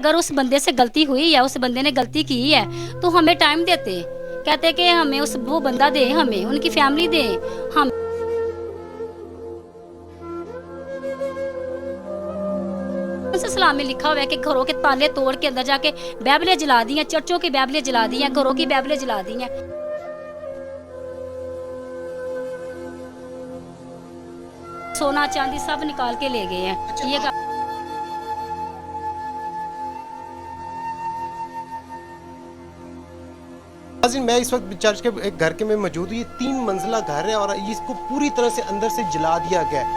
अगर उस बंदे से गलती हुई है, उस बंदे ने गलती की है तो हमें टाइम देते, कहते कि हमें उस वो बंदा दे, हमें उनकी फैमिली दे। हम उस इस्लाम में लिखा हुआ है कि घरों के ताले तोड़ के अंदर जाके बाइबलें जला दी हैं, चर्चों की बाइबलें जला दी हैं, घरों की बाइबलें जला दी हैं। सोना चांदी सब निकाल के ले गए हैं। ये नाज़रीन, मैं इस वक्त चर्च के एक घर के में मौजूद हूँ। ये 3 मंजिला घर है और इसको पूरी तरह से अंदर से जला दिया गया है।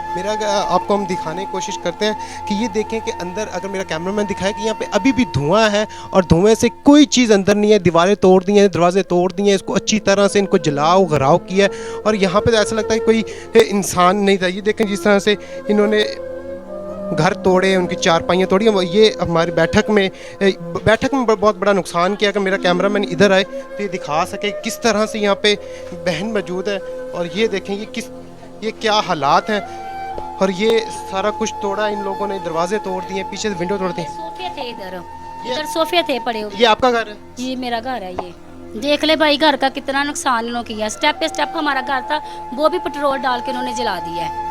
आपको हम दिखाने की कोशिश करते हैं कि ये देखें कि अंदर, अगर मेरा कैमरामैन दिखाए कि यहाँ पे अभी भी धुआं है और धुएं से कोई चीज़ अंदर नहीं है। दीवारें तोड़ दी हैं, दरवाजे तोड़ दिए हैं, इसको अच्छी तरह से इनको जलाओ घराव किया है। और यहाँ पे तो ऐसा लगता है कोई इंसान नहीं था। ये देखें जिस तरह से इन्होंने घर तोड़े, उनकी चारपाइयाँ तोड़ी। ये हमारी बैठक में बहुत बड़ा नुकसान किया। कि मेरा कैमरामैन इधर आए तो ये दिखा सके किस तरह से यहाँ पे बहन मौजूद है। और ये देखें ये क्या हालात हैं। और ये सारा कुछ तोड़ा इन लोगों ने, दरवाजे तोड़ दिए, पीछे से विंडो तोड़ दी। सोफे थे इधर सोफे थे पड़े हुए। ये आपका घर है? जी मेरा घर है। ये देख ले भाई घर का कितना नुकसान इन्होंने किया। स्टेप पे स्टेप हमारा घर था, वो भी पेट्रोल डाल के उन्होंने जला दिया है।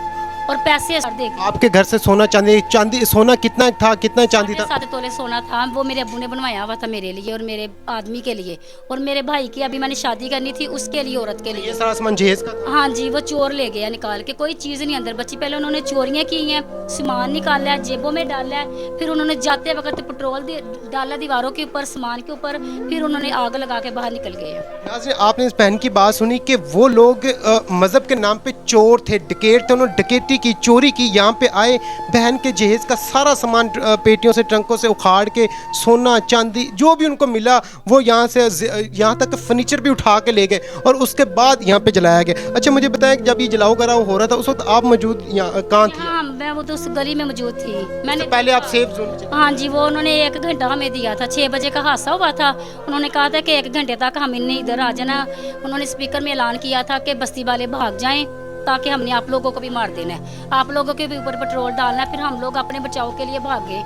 और पैसे देख, आपके घर से सोना चांदी सोना कितना था, कितना चांदी था? 7 तोले सोना था। वो मेरे अब्बू ने बनवाया हुआ था मेरे लिए और मेरे आदमी के लिए, और मेरे भाई की अभी मैंने शादी करनी थी उसके लिए, औरत के लिए। ये सारा सामान जहेज का था? हाँ जी, वो चोर ले गया निकाल के, कोई चीज़ नहीं अंदर बची। पहले उन्होंने चोरियां की हैं, सामान निकाला है, जेबों में डाला है, फिर उन्होंने जाते वक्त पेट्रोल डाला दीवारों के ऊपर, सामान के ऊपर, फिर उन्होंने आग लगा के बाहर निकल गए। आपने इस बहन की बात सुनी कि वो लोग मजहब के नाम पे चोर थे, डकैत थे। उन्होंने डकैती की, चोरी की, यहाँ पे आए, बहन के जहेज का सारा सामान पेटियों से, ट्रंकों से उखाड़ के, सोना चांदी जो भी उनको मिला वो यहाँ यहाँ तक फर्नीचर भी उठा के ले गए और उसके बाद यहाँ पे जलाया गया। अच्छा, मुझे बताया कि जब ये जलाओ कराओ हो रहा था उस वक्त आप मौजूद कहाँ थे? हाँ, मैं वो तो उस गली में मौजूद थी। मैंने पहले आप सेफ जोन? हाँ जी, वो उन्होंने 1 घंटा हमें दिया था। 6 बजे का हादसा हुआ था। उन्होंने कहा था कि 1 घंटे तक हम इन्हें इधर आ जाना। उन्होंने स्पीकर में ऐलान किया था कि बस्ती वाले भाग जाएं ताकि हमने आप लोगों को भी मार देना है, आप लोगों के भी ऊपर पेट्रोल डालना है। फिर हम लोग अपने बचाव के लिए भाग गए।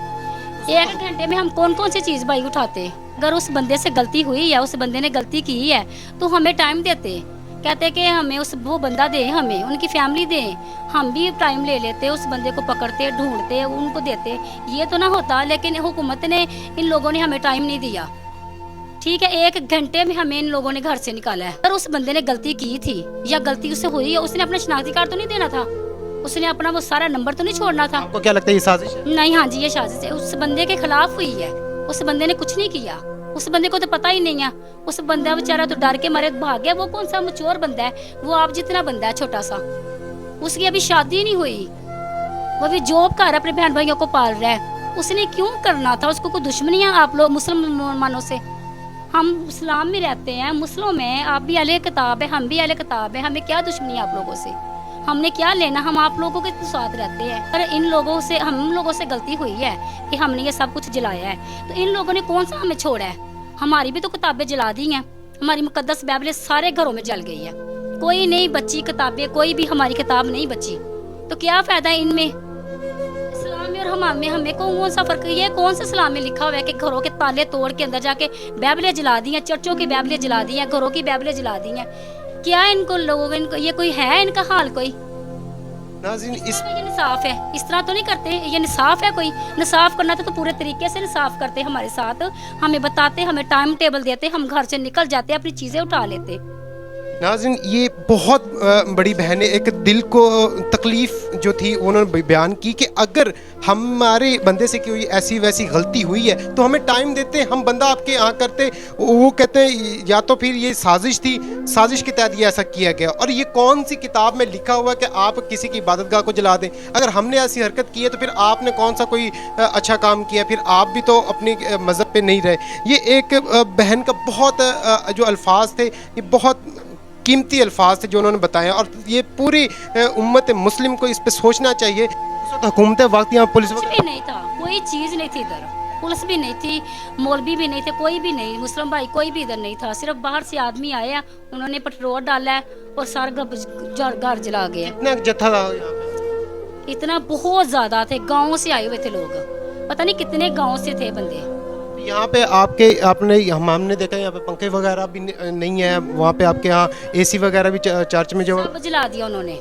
1 घंटे में हम कौन कौन सी चीज़ भाई उठाते। अगर उस बंदे से गलती हुई है, उस बंदे ने गलती की है तो हमें टाइम देते, कहते कि हमें उस वो बंदा दे, हमें उनकी फैमिली दे। हम भी टाइम ले लेते, उस बंदे को पकड़ते, ढूंढते, उनको देते। ये तो ना होता, लेकिन हुकूमत ने, इन लोगों ने हमें टाइम नहीं दिया। ठीक है, 1 घंटे में हमें इन लोगों ने घर से निकाला है। अगर उस बंदे ने गलती की थी या गलती उससे हुई है, उसने अपना शनाख्ती कार्ड तो नहीं देना था, उसने अपना वो सारा नंबर तो नहीं छोड़ना था। आपको क्या लगता है ये साजिश है? नहीं, हाँ जी, ये साजिश है। उस बंदे के खिलाफ हुई है। उस बंदे ने कुछ नहीं किया, उस बंदे को तो पता ही नहीं है। उस बंदा बेचारा तो डर के मारे भाग गया। वो कौन सा मचोर बंदा है, वो आप जितना बंदा है छोटा सा, उसकी अभी शादी नहीं हुई, वो भी जॉब कर अपने बहन भाइयों को पाल रहा है। उसने क्यों करना था? उसको कोई दुश्मनी है आप लोग मुसलमानों से? हम इस्लाम में रहते हैं, मुस्लिम में, आप भी अहले किताब है, हम भी अहले किताब है। हमें क्या दुश्मनी है आप लोगों से? हमने क्या लेना? हम आप लोगों के साथ रहते हैं। पर इन लोगों से, हम लोगों से गलती हुई है कि हमने ये सब कुछ जलाया है। तो इन लोगों ने कौन सा हमें छोड़ा है? हमारी भी तो किताबें जला दी हैं। हमारी मुकद्दस बाइबलें सारे घरों में जल गई है, कोई नहीं बची किताबें, कोई भी हमारी किताब नहीं बची। तो क्या फायदा है इनमें? इस्लाम में और हमाम में हमें कौन सा फर्क? ये कौन सा इस्लाम में लिखा हुआ है कि घरों के ताले तोड़ के अंदर जाके बाइबलें जला दी हैं, चर्चों की बाइबलें जला दी हैं, घरों की बाइबलें जला दी हैं? क्या इनको लोगों, इनको ये कोई है इनका हाल? कोई नाज़रीन, ये इंसाफ है? इस तरह तो नहीं करते। ये इंसाफ है? कोई इंसाफ करना था तो पूरे तरीके से इंसाफ करते हमारे साथ, हमें बताते, हमें टाइम टेबल देते, हम घर से निकल जाते, अपनी चीजें उठा लेते। नाज़रीन, ये बहुत बड़ी बहन है। एक दिल को तकलीफ़ जो थी उन्होंने बयान की कि अगर हमारे बंदे से कोई ऐसी वैसी गलती हुई है तो हमें टाइम देते, हम बंदा आपके यहाँ करते। वो कहते हैं या तो फिर ये साजिश थी, साजिश के तहत ये ऐसा किया गया। और ये कौन सी किताब में लिखा हुआ है कि आप किसी की इबादतगाह को जला दें? अगर हमने ऐसी हरकत की है तो फिर आपने कौन सा कोई अच्छा काम किया? फिर आप भी तो अपने मज़हब पे नहीं रहे। ये एक बहन का बहुत जो अल्फाज थे, ये बहुत कीमती अल्फाज थे जो उन्होंने बताए। और ये पूरी उम्मत मुस्लिम को इस पे सोचना चाहिए। उस वक्त हुकूमत वक्त यहाँ पुलिस भी नहीं था, कोई चीज़ नहीं थी इधर, पुलिस भी नहीं थी, मौलवी भी नहीं थे, कोई भी नहीं, मुस्लिम भाई कोई भी इधर नहीं था। सिर्फ बाहर से आदमी आए हैं, उन्होंने पेट्रोल डाला है और सारा घर जला गया। इतना जत्था था यहाँ पे? इतना बहुत ज़्यादा थे, गाँव से आए हुए थे लोग, पता नहीं कितने गाँव से थे बंदे। यहाँ पे आपके आपने हमने देखा यहाँ पे पंखे वगैरह भी नहीं है, वहाँ पे आपके यहाँ एसी वगैरह भी चर्च में जो सब जला दिया उन्होंने,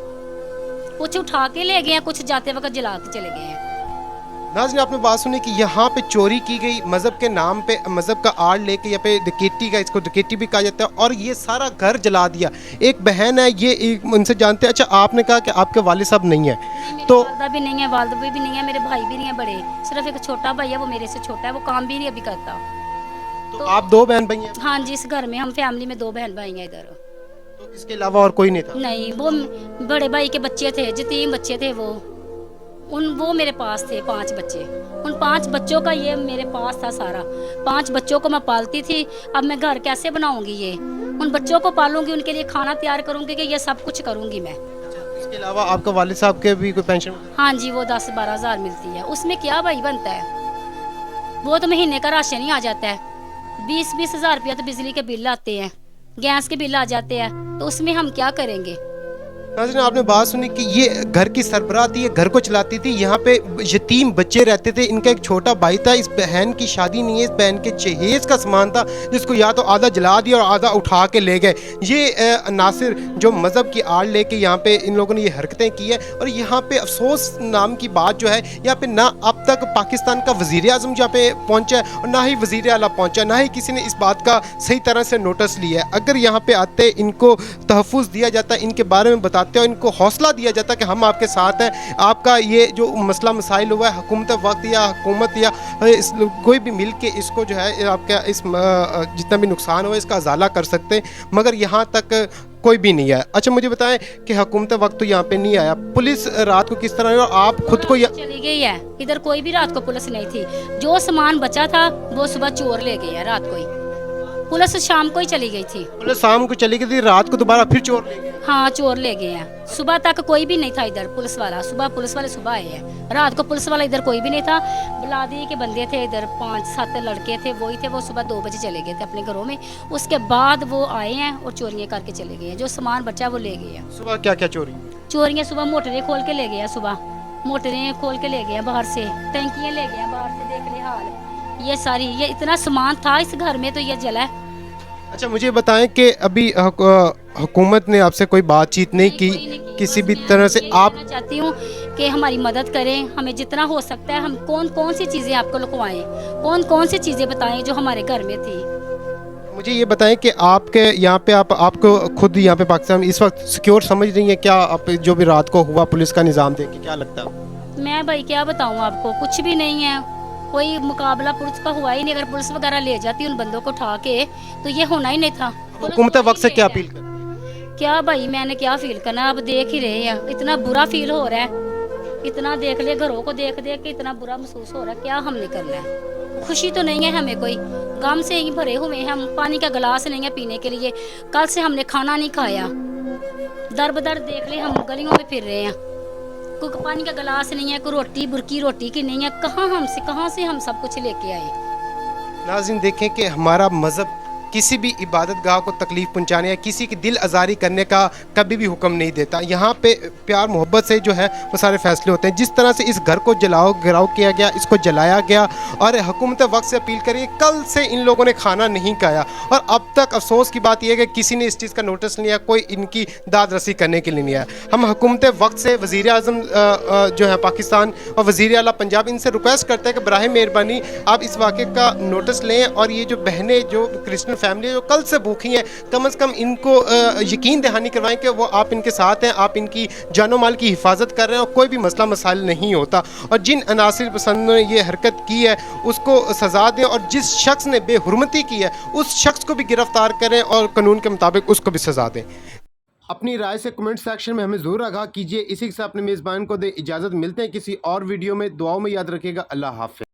कुछ उठा के ले गए हैं, कुछ जाते वक्त जला के चले गए हैं। नाज़रीन आपने बात सुनी कि यहाँ पे चोरी की गई मज़हब के नाम पे, मज़हब का आड़ लेके यहाँ पे डकैती का, इसको डकैती भी कहा जाता है, और ये सारा घर जला दिया। एक बहन है, ये उनसे जानते हैं। अच्छा, आपने कहा कि आपके वालिद साहब नहीं है, तो वालदा भी नहीं है, वालदा भी नहीं है, मेरे भाई भी नहीं है बड़े, सिर्फ एक छोटा भाई है, वो मेरे से छोटा है, वो काम भी नहीं अभी करता। तो आप 2 बहन भाई हैं? हाँ जी, इस घर में हम फैमिली में 2 बहन भाई हैं इधर। तो इसके अलावा और कोई नहीं था? नहीं, वो बड़े भाई के बच्चे थे, जो 3 बच्चे थे, वो मेरे पास थे 5 बच्चे। उन 5 बच्चों का ये मेरे पास था सारा। 5 बच्चों को मैं पालती थी। अब मैं घर कैसे बनाऊंगी? ये उन बच्चों को पालूंगी, उनके लिए खाना तैयार करूंगी, कि ये सब कुछ करूंगी मैं। इसके अलावा आपका वालिद साहब के भी कोई पेंशन? हाँ जी, वो 10-12 हज़ार मिलती है। उसमें क्या भाई बनता है? वो तो महीने का राशन ही आ जाता है। 20-20 हज़ार रुपया तो बिजली के बिल आते हैं, गैस के बिल आ जाते हैं, तो उसमें हम क्या करेंगे? नाज़रीन आपने बात सुनी कि ये घर की सरबराह थी, ये घर को चलाती थी। यहाँ पे यतीम बच्चे रहते थे, इनका एक छोटा भाई था। इस बहन की शादी नहीं है, इस बहन के जहेज का सामान था, जिसको या तो आधा जला दिया और आधा उठा के ले गए। ये नासिर जो मज़हब की आड़ लेके यहाँ पे इन लोगों ने ये हरकतें की है। और यहाँ पे अफसोस नाम की बात जो है, यहाँ पे ना अब तक पाकिस्तान का वज़ीर आज़म यहाँ पे पहुँचा है, और ना ही वज़ीर आला पहुँचा, ना ही किसी ने इस बात का सही तरह से नोटिस लिया है। अगर यहाँ पे आते, इनको तहफ़्फ़ुज़ दिया जाता, इनके बारे में बताते और इनको हौसला दिया जाता कि हम आपके साथ हैं, आपका ये जो मसला मसाइल हुआ है, हुकूमत वक्त या हुकूमत या कोई भी मिल के इसको जो है आपका इस जितना भी नुकसान हुआ इसका अजाला कर सकते, मगर यहाँ तक कोई भी नहीं आया। अच्छा, मुझे बताएं कि हुकूमत वक्त तो यहाँ पे नहीं आया, पुलिस रात को किस तरह, और आप खुद को चली गई है, इधर कोई भी रात को पुलिस नहीं थी। जो सामान बचा था वो सुबह चोर ले गए हैं, रात को ही। पुलिस शाम को ही चली गई थी। पुलिस शाम को चली गई थी, रात को दोबारा फिर चोर ले गए? हाँ, चोर ले गए हैं। सुबह तक कोई भी नहीं था इधर पुलिस वाला, सुबह पुलिस वाले सुबह आए हैं, रात को पुलिस वाला इधर कोई भी नहीं था। बिलादी के बंदे थे इधर, 5-7 लड़के थे, वही थे। वो सुबह 2 बजे चले गए थे अपने घरों में, उसके बाद वो आए हैं और चोरियां करके चले गए हैं। जो सामान बचा वो ले गए हैं। सुबह क्या क्या चोरी? चोरियां सुबह मोटरें खोल के ले गए हैं, सुबह मोटरें खोल के ले गए हैं बाहर से, टंकियाँ ले गए हैं बाहर से, देख ले हाल। ये सारी, ये इतना सामान था इस घर में तो ये जला है। अच्छा, मुझे बताएं कि अभी हुकूमत ने आपसे कोई बातचीत नहीं की किसी भी तरह से? आप मैं चाहती हूँ कि हमारी मदद करें, हमें जितना हो सकता है। हम कौन सी चीज़ें आपको लिखवाएं, कौन सी चीज़ें बताएं जो हमारे घर में थी। मुझे ये बताएं कि आपके यहाँ पे आपको खुद यहाँ पे पाकिस्तान में इस वक्त सिक्योर समझ रही हैं क्या? आप जो भी रात को हुआ पुलिस का निज़ाम देख के क्या लगता है? मैं भाई क्या बताऊँ आपको, कुछ भी नहीं है, कोई मुकाबला पुलिस का हुआ ही नहीं। अगर पुलिस वगैरह ले जाती उन बंदों को उठा के तो ये होना ही नहीं था। हुकूमत वक्त से क्या अपील कर? क्या भाई, मैंने क्या फील करना, अब देख ही रहे हैं, इतना बुरा फील हो रहा है। इतना देख ले, घरों को देख देख के इतना बुरा महसूस हो रहा है। क्या हमने करना है? खुशी तो नहीं है हमें, कोई गम से ही भरे हुए हैं हम। पानी का गिलास नहीं है पीने के लिए, कल से हमने खाना नहीं खाया। दर बदर देख ले, हम गलियों में फिर रहे हैं, कोई पानी का गिलास नहीं है, कोई रोटी बुरकी रोटी की नहीं है। कहाँ से हम सब कुछ लेके आए? नाज़रीन देखें कि हमारा मज़हब किसी भी इबादत गाह को तकलीफ़ पहुंचाने या किसी की दिल आज़ारी करने का कभी भी हुक्म नहीं देता। यहाँ पे प्यार मोहब्बत से जो है वो सारे फैसले होते हैं। जिस तरह से इस घर को घिराव किया गया, इसको जलाया गया, और हुकूमत वक्त से अपील करिए, कल से इन लोगों ने खाना नहीं खाया, और अब तक अफसोस की बात यह है कि किसी ने इस चीज़ का नोटिस नहीं लिया, कोई इनकी दाद रसी करने के लिए नहीं आया। हम हुकूमत वक्त से वज़ीर आज़म जो है पाकिस्तान और वज़ीर आला पंजाब, इनसे रिक्वेस्ट करते हैं कि बराह मेहरबानी आप इस वाक़े का नोटिस लें, और ये जो बहनें जो क्रिश्चियन फैमिली जो कल से भूखी हैं, कम से कम इनको यकीन दहानी करवाएं कि वो आप इनके साथ हैं, आप इनकी जानो माल की हिफाजत कर रहे हैं, और कोई भी मसला मसाइल नहीं होता। और जिन अनासिर पसंद ने ये हरकत की है उसको सज़ा दें, और जिस शख्स ने बेहुरमती की है उस शख्स को भी गिरफ्तार करें और कानून के मुताबिक उसको भी सज़ा दें। अपनी राय से कमेंट सेक्शन में हमें ज़रूर आगाह कीजिए। इसी के साथ अपने मेज़बान को दे इजाज़त। मिलते हैं किसी और वीडियो में। दुआओं में याद रखिएगा। अल्लाह हाफ़िज़।